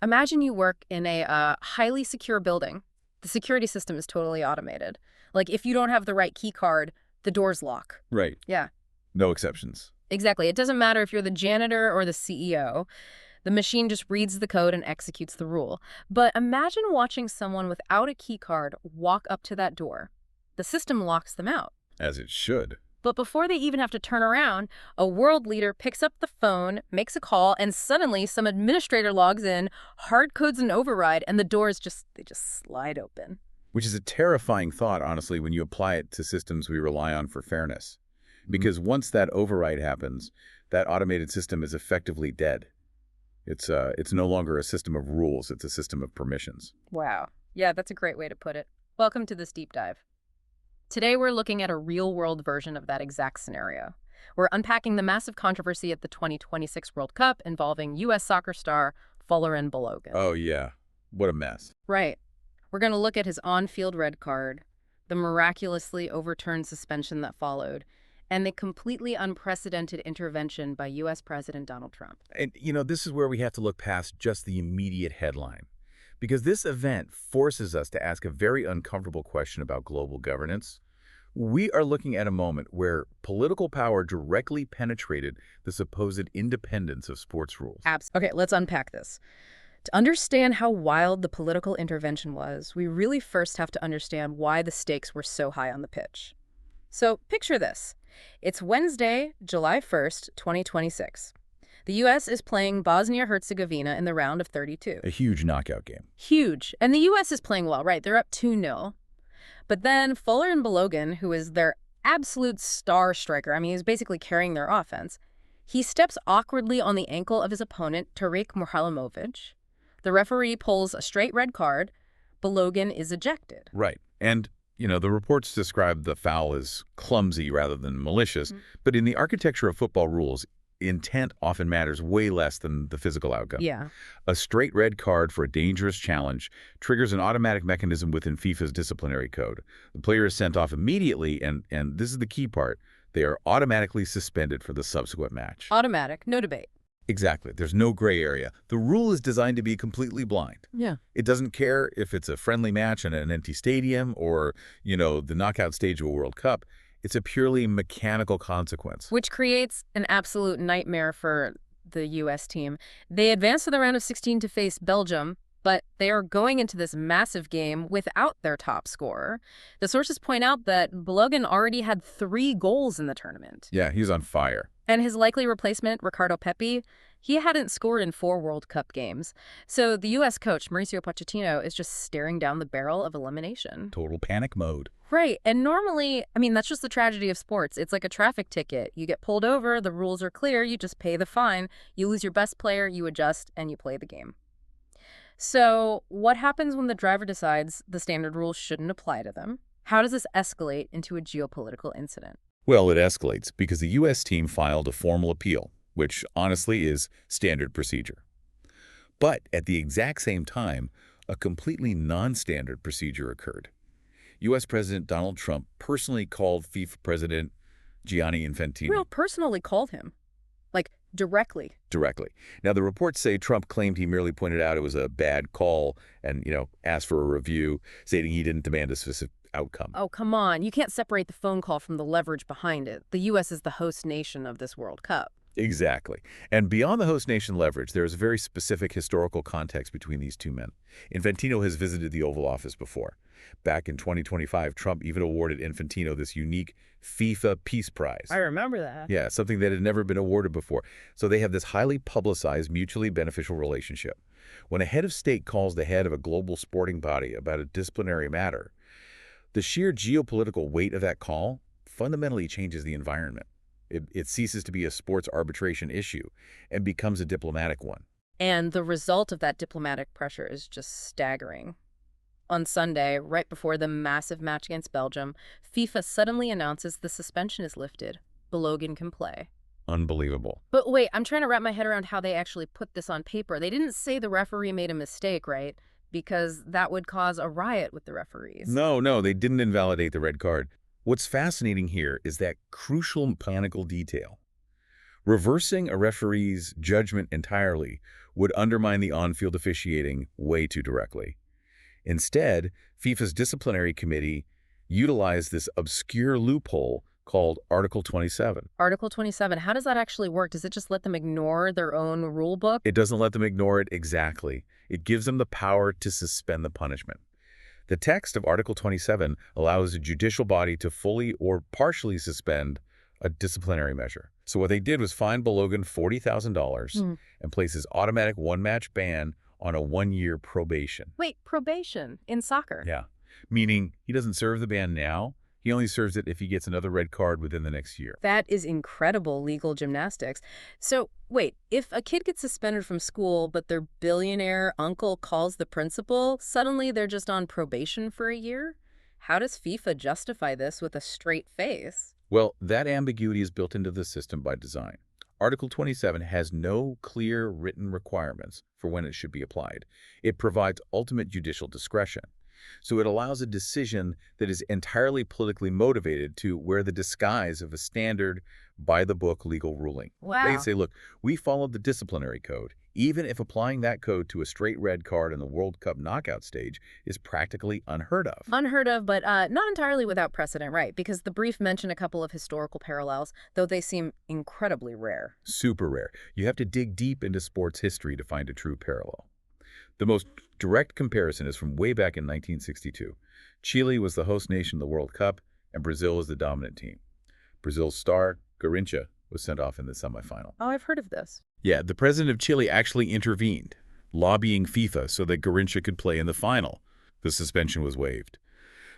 Imagine you work in a highly secure building. The security system is totally automated. Like, if you don't have the right key card, the doors lock. Right. Yeah. No exceptions. Exactly. It doesn't matter if you're the janitor or the CEO. The machine just reads the code and executes the rule. But imagine watching someone without a key card walk up to that door. The system locks them out. As it should. But before they even have to turn around, a world leader picks up the phone, makes a call, and suddenly some administrator logs in, hard codes an override, and the doors just slide open. Which is a terrifying thought, honestly, when you apply it to systems we rely on for fairness. Because once that override happens, that automated system is effectively dead. It's no longer a system of rules, it's a system of permissions. Wow. Yeah, that's a great way to put it. Welcome to this deep dive. Today, we're looking at a real-world version of that exact scenario. We're unpacking the massive controversy at the 2026 World Cup involving U.S. soccer star Folarin Balogun. Oh, yeah. What a mess. Right. We're going to look at his on-field red card, the miraculously overturned suspension that followed, and the completely unprecedented intervention by U.S. President Donald Trump. And, this is where we have to look past just the immediate headline. Because this event forces us to ask a very uncomfortable question about global governance. We are looking at a moment where political power directly penetrated the supposed independence of sports rules. Okay, let's unpack this. To understand how wild the political intervention was, we really first have to understand why the stakes were so high on the pitch. So picture this. It's Wednesday, July 1st, 2026. The U.S. is playing Bosnia-Herzegovina in the round of 32. A huge knockout game. Huge. And the U.S. is playing well, right? They're up 2-0. But then Folarin Balogun, who is their absolute star striker, I mean, he's basically carrying their offense, he steps awkwardly on the ankle of his opponent, Tariq Muharramovic. The referee pulls a straight red card. Balogun is ejected. Right. And, the reports describe the foul as clumsy rather than malicious. But in the architecture of football rules, intent often matters way less than the physical outcome. Yeah. A straight red card for a dangerous challenge triggers an automatic mechanism within FIFA's disciplinary code. The player is sent off immediately, and this is the key part, they are automatically suspended for the subsequent match. Automatic, no debate. Exactly. There's no gray area. The rule is designed to be completely blind. Yeah. It doesn't care if it's a friendly match in an empty stadium or, the knockout stage of a World Cup. It's a purely mechanical consequence. Which creates an absolute nightmare for the U.S. team. They advance to the round of 16 to face Belgium, but they are going into this massive game without their top scorer. The sources point out that Balogun already had 3 goals in the tournament. Yeah, he's on fire. And his likely replacement, Ricardo Pepi, he hadn't scored in 4 World Cup games. So the U.S. coach, Mauricio Pochettino, is just staring down the barrel of elimination. Total panic mode. Right. And normally, that's just the tragedy of sports. It's like a traffic ticket. You get pulled over, the rules are clear, you just pay the fine, you lose your best player, you adjust, and you play the game. So what happens when the driver decides the standard rules shouldn't apply to them? How does this escalate into a geopolitical incident? Well, it escalates because the U.S. team filed a formal appeal, which honestly is standard procedure. But at the exact same time, a completely non-standard procedure occurred. U.S. President Donald Trump personally called FIFA President Gianni Infantino. Well, personally called him. Like, directly. Directly. Now, the reports say Trump claimed he merely pointed out it was a bad call and, asked for a review, stating he didn't demand a specific outcome. Oh, come on. You can't separate the phone call from the leverage behind it. The U.S. is the host nation of this World Cup. Exactly. And beyond the host nation leverage, there is a very specific historical context between these two men. Infantino has visited the Oval Office before. Back in 2025, Trump even awarded Infantino this unique FIFA Peace Prize. I remember that. Yeah, something that had never been awarded before. So they have this highly publicized, mutually beneficial relationship. When a head of state calls the head of a global sporting body about a disciplinary matter, the sheer geopolitical weight of that call fundamentally changes the environment. It ceases to be a sports arbitration issue and becomes a diplomatic one. And the result of that diplomatic pressure is just staggering. On Sunday, right before the massive match against Belgium, FIFA suddenly announces the suspension is lifted. Balogun can play. Unbelievable. But wait, I'm trying to wrap my head around how they actually put this on paper. They didn't say the referee made a mistake, right? Because that would cause a riot with the referees. No, they didn't invalidate the red card. What's fascinating here is that crucial mechanical detail. Reversing a referee's judgment entirely would undermine the on-field officiating way too directly. Instead, FIFA's disciplinary committee utilized this obscure loophole called Article 27. Article 27, how does that actually work? Does it just let them ignore their own rule book? It doesn't let them ignore it exactly. It gives them the power to suspend the punishment. The text of Article 27 allows a judicial body to fully or partially suspend a disciplinary measure. So what they did was fine Balogun $40,000 and place his automatic one-match ban on a one-year probation. Wait, probation in soccer? Yeah, meaning he doesn't serve the ban now. He only serves it if he gets another red card within the next year. That is incredible legal gymnastics. So, wait, if a kid gets suspended from school, but their billionaire uncle calls the principal, suddenly they're just on probation for a year? How does FIFA justify this with a straight face? Well, that ambiguity is built into the system by design. Article 27 has no clear written requirements for when it should be applied. It provides ultimate judicial discretion. So it allows a decision that is entirely politically motivated to wear the disguise of a standard, by-the-book legal ruling. Wow. They say, look, we followed the disciplinary code, even if applying that code to a straight red card in the World Cup knockout stage is practically unheard of. Unheard of, but not entirely without precedent, right? Because the brief mentioned a couple of historical parallels, though they seem incredibly rare. Super rare. You have to dig deep into sports history to find a true parallel. The most direct comparison is from way back in 1962. Chile was the host nation of the World Cup, and Brazil was the dominant team. Brazil's star, Garrincha, was sent off in the semifinal. Oh, I've heard of this. Yeah, the president of Chile actually intervened, lobbying FIFA so that Garrincha could play in the final. The suspension was waived.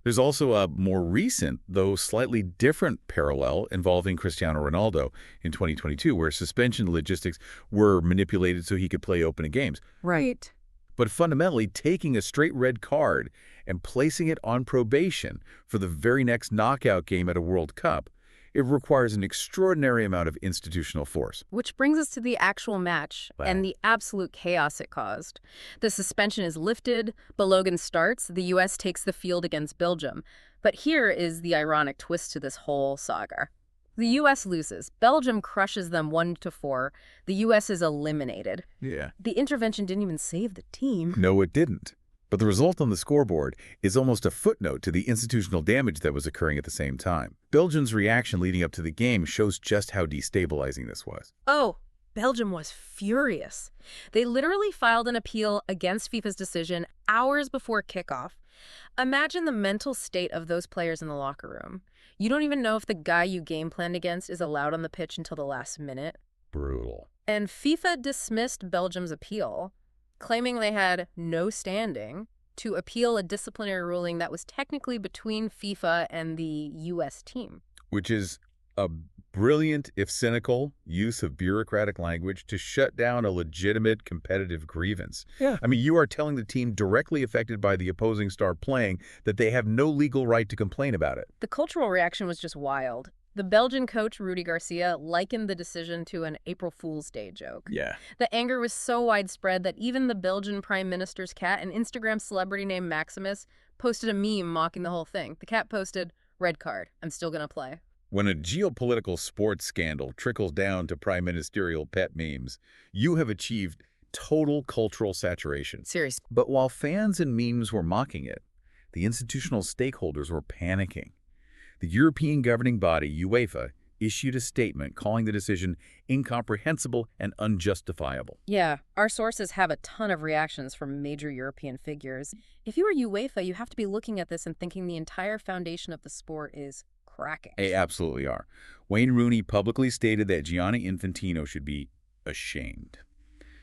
There's also a more recent, though slightly different parallel involving Cristiano Ronaldo in 2022, where suspension logistics were manipulated so he could play opening games. Right. But fundamentally, taking a straight red card and placing it on probation for the very next knockout game at a World Cup, it requires an extraordinary amount of institutional force. Which brings us to the actual match and the absolute chaos it caused. The suspension is lifted, Balogun starts, the U.S. takes the field against Belgium. But here is the ironic twist to this whole saga. The U.S. loses. Belgium crushes them 1-4. The U.S. is eliminated. Yeah. The intervention didn't even save the team. No, it didn't. But the result on the scoreboard is almost a footnote to the institutional damage that was occurring at the same time. Belgium's reaction leading up to the game shows just how destabilizing this was. Oh, Belgium was furious. They literally filed an appeal against FIFA's decision hours before kickoff. Imagine the mental state of those players in the locker room. You don't even know if the guy you game planned against is allowed on the pitch until the last minute. Brutal. And FIFA dismissed Belgium's appeal, claiming they had no standing to appeal a disciplinary ruling that was technically between FIFA and the U.S. team. Which is a brilliant, if cynical, use of bureaucratic language to shut down a legitimate competitive grievance. Yeah. I mean, you are telling the team directly affected by the opposing star playing that they have no legal right to complain about it. The cultural reaction was just wild. The Belgian coach, Rudy Garcia, likened the decision to an April Fool's Day joke. Yeah. The anger was so widespread that even the Belgian prime minister's cat, an Instagram celebrity named Maximus, posted a meme mocking the whole thing. The cat posted, "Red card, I'm still gonna play." When a geopolitical sports scandal trickles down to prime ministerial pet memes, you have achieved total cultural saturation. Seriously. But while fans and memes were mocking it, the institutional stakeholders were panicking. The European governing body, UEFA, issued a statement calling the decision incomprehensible and unjustifiable. Yeah, our sources have a ton of reactions from major European figures. If you are UEFA, you have to be looking at this and thinking the entire foundation of the sport is cracking. They absolutely are. Wayne Rooney publicly stated that Gianni Infantino should be ashamed.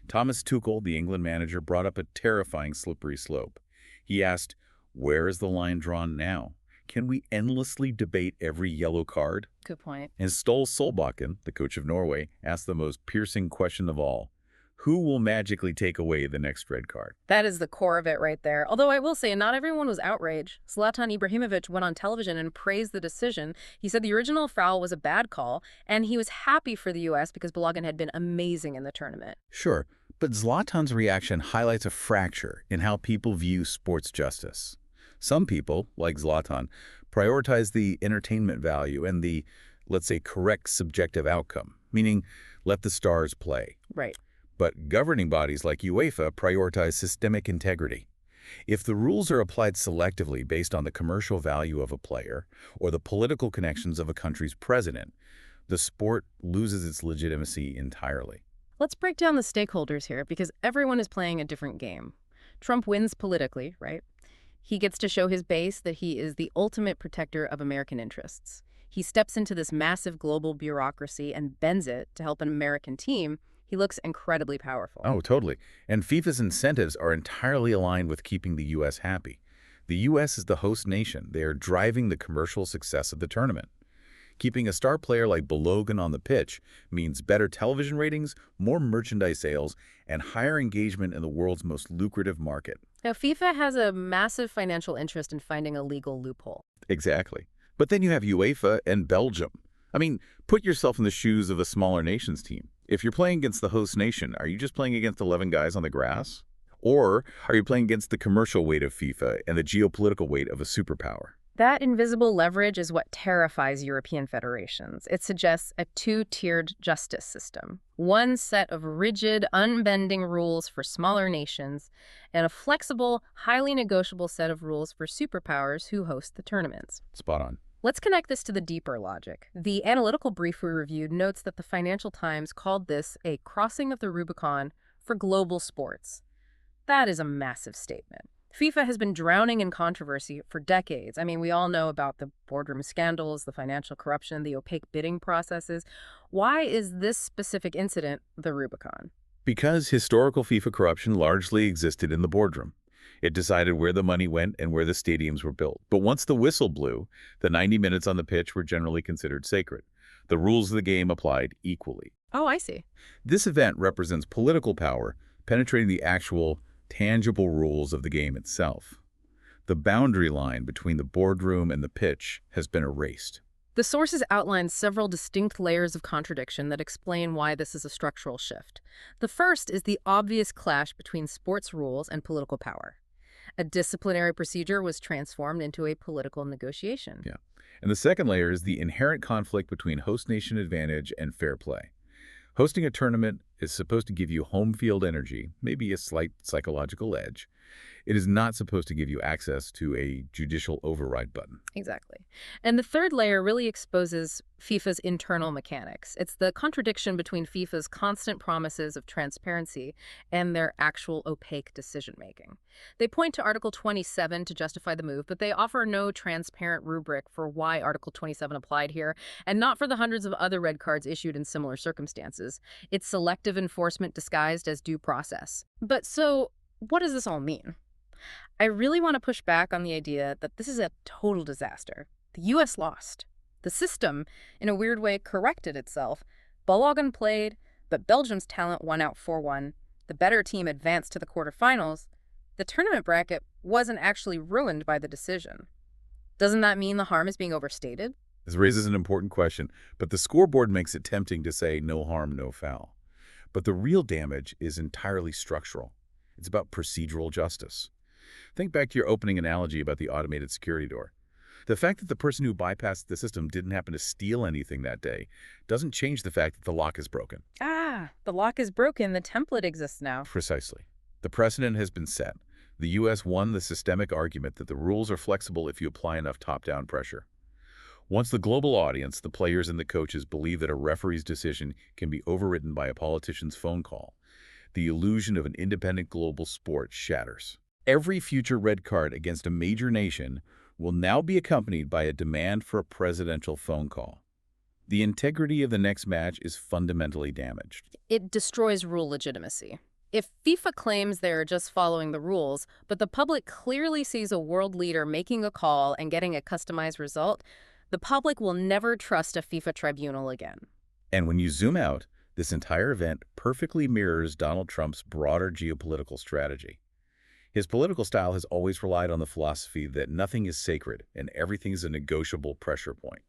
Thomas Tuchel, the England manager, brought up a terrifying slippery slope. He asked, where is the line drawn now? Can we endlessly debate every yellow card? Good point. And Ståle Solbakken, the coach of Norway, asked the most piercing question of all. Who will magically take away the next red card? That is the core of it right there. Although I will say, not everyone was outraged. Zlatan Ibrahimovic went on television and praised the decision. He said the original foul was a bad call, and he was happy for the U.S. because Balogun had been amazing in the tournament. Sure, but Zlatan's reaction highlights a fracture in how people view sports justice. Some people, like Zlatan, prioritize the entertainment value and the, let's say, correct subjective outcome, meaning Let the stars play. Right. But governing bodies like UEFA prioritize systemic integrity. If the rules are applied selectively based on the commercial value of a player or the political connections of a country's president, the sport loses its legitimacy entirely. Let's break down the stakeholders here because everyone is playing a different game. Trump wins politically, right? He gets to show his base that he is the ultimate protector of American interests. He steps into this massive global bureaucracy and bends it to help an American team. He looks incredibly powerful. Oh, totally. And FIFA's incentives are entirely aligned with keeping the U.S. happy. The U.S. is the host nation. They are driving the commercial success of the tournament. Keeping a star player like Balogun on the pitch means better television ratings, more merchandise sales, and higher engagement in the world's most lucrative market. Now, FIFA has a massive financial interest in finding a legal loophole. Exactly. But then you have UEFA and Belgium. I mean, put yourself in the shoes of a smaller nation's team. If you're playing against the host nation, are you just playing against 11 guys on the grass? Or are you playing against the commercial weight of FIFA and the geopolitical weight of a superpower? That invisible leverage is what terrifies European federations. It suggests a two-tiered justice system. One set of rigid, unbending rules for smaller nations, and a flexible, highly negotiable set of rules for superpowers who host the tournaments. Spot on. Let's connect this to the deeper logic. The analytical brief we reviewed notes that the Financial Times called this a crossing of the Rubicon for global sports. That is a massive statement. FIFA has been drowning in controversy for decades. I mean, we all know about the boardroom scandals, the financial corruption, the opaque bidding processes. Why is this specific incident the Rubicon? Because historical FIFA corruption largely existed in the boardroom. It decided where the money went and where the stadiums were built. But once the whistle blew, the 90 minutes on the pitch were generally considered sacred. The rules of the game applied equally. Oh, I see. This event represents political power penetrating the actual, tangible rules of the game itself. The boundary line between the boardroom and the pitch has been erased. The sources outline several distinct layers of contradiction that explain why this is a structural shift. The first is the obvious clash between sports rules and political power. A disciplinary procedure was transformed into a political negotiation. Yeah. And the second layer is the inherent conflict between host nation advantage and fair play. Hosting a tournament is supposed to give you home field energy, maybe a slight psychological edge. It is not supposed to give you access to a judicial override button. Exactly. And the third layer really exposes FIFA's internal mechanics. It's the contradiction between FIFA's constant promises of transparency and their actual opaque decision-making. They point to Article 27 to justify the move, but they offer no transparent rubric for why Article 27 applied here, and not for the hundreds of other red cards issued in similar circumstances. It's selective enforcement disguised as due process. But so, what does this all mean? I really want to push back on the idea that this is a total disaster. The U.S. lost. The system, in a weird way, corrected itself. Balogun played, but Belgium's talent won out 4-1. The better team advanced to the quarterfinals. The tournament bracket wasn't actually ruined by the decision. Doesn't that mean the harm is being overstated? This raises an important question, but the scoreboard makes it tempting to say no harm, no foul. But the real damage is entirely structural. It's about procedural justice. Think back to your opening analogy about the automated security door. The fact that the person who bypassed the system didn't happen to steal anything that day doesn't change the fact that the lock is broken. Ah, the lock is broken. The template exists now. Precisely. The precedent has been set. The U.S. won the systemic argument that the rules are flexible if you apply enough top-down pressure. Once the global audience, the players and the coaches, believe that a referee's decision can be overridden by a politician's phone call, the illusion of an independent global sport shatters. Every future red card against a major nation will now be accompanied by a demand for a presidential phone call. The integrity of the next match is fundamentally damaged. It destroys rule legitimacy. If FIFA claims they're just following the rules, but the public clearly sees a world leader making a call and getting a customized result, the public will never trust a FIFA tribunal again. And when you zoom out, this entire event perfectly mirrors Donald Trump's broader geopolitical strategy. His political style has always relied on the philosophy that nothing is sacred and everything is a negotiable pressure point.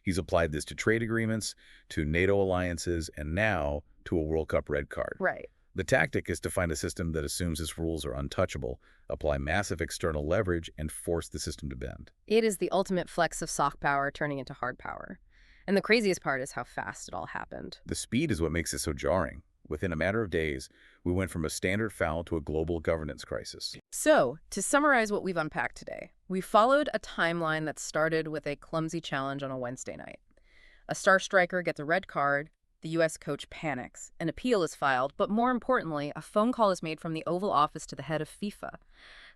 He's applied this to trade agreements, to NATO alliances, and now to a World Cup red card. Right. The tactic is to find a system that assumes its rules are untouchable, apply massive external leverage, and force the system to bend. It is the ultimate flex of soft power turning into hard power. And the craziest part is how fast it all happened. The speed is what makes it so jarring. Within a matter of days, we went from a standard foul to a global governance crisis. So, to summarize what we've unpacked today, we followed a timeline that started with a clumsy challenge on a Wednesday night. A star striker gets a red card, the U.S. coach panics, an appeal is filed, but more importantly, a phone call is made from the Oval Office to the head of FIFA.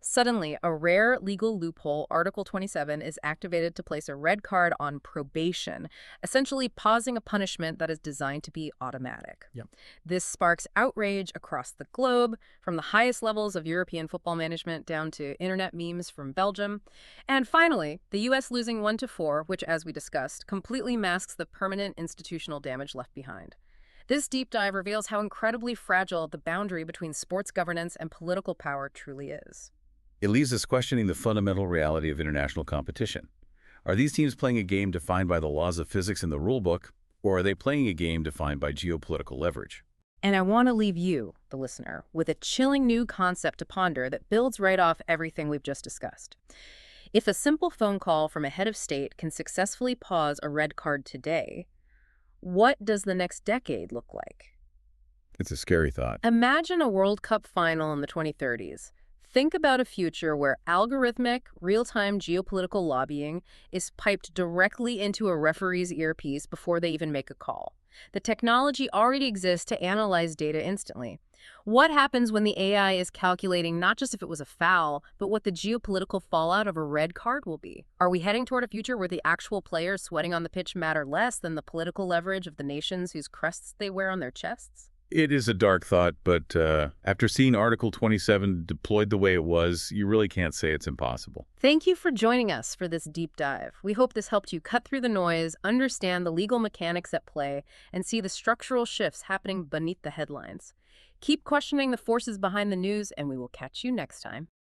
Suddenly, a rare legal loophole, Article 27, is activated to place a red card on probation, essentially pausing a punishment that is designed to be automatic. Yep. This sparks outrage across the globe, from the highest levels of European football management down to internet memes from Belgium. And finally, the U.S. losing 1-4, which, as we discussed, completely masks the permanent institutional damage left behind. This deep dive reveals how incredibly fragile the boundary between sports governance and political power truly is. It leaves us questioning the fundamental reality of international competition. Are these teams playing a game defined by the laws of physics in the rulebook, or are they playing a game defined by geopolitical leverage? And I want to leave you, the listener, with a chilling new concept to ponder that builds right off everything we've just discussed. If a simple phone call from a head of state can successfully pause a red card today, what does the next decade look like? It's a scary thought. Imagine a World Cup final in the 2030s. Think about a future where algorithmic, real-time geopolitical lobbying is piped directly into a referee's earpiece before they even make a call. The technology already exists to analyze data instantly. What happens when the AI is calculating not just if it was a foul, but what the geopolitical fallout of a red card will be? Are we heading toward a future where the actual players sweating on the pitch matter less than the political leverage of the nations whose crests they wear on their chests? It is a dark thought, but after seeing Article 27 deployed the way it was, you really can't say it's impossible. Thank you for joining us for this deep dive. We hope this helped you cut through the noise, understand the legal mechanics at play, and see the structural shifts happening beneath the headlines. Keep questioning the forces behind the news, and we will catch you next time.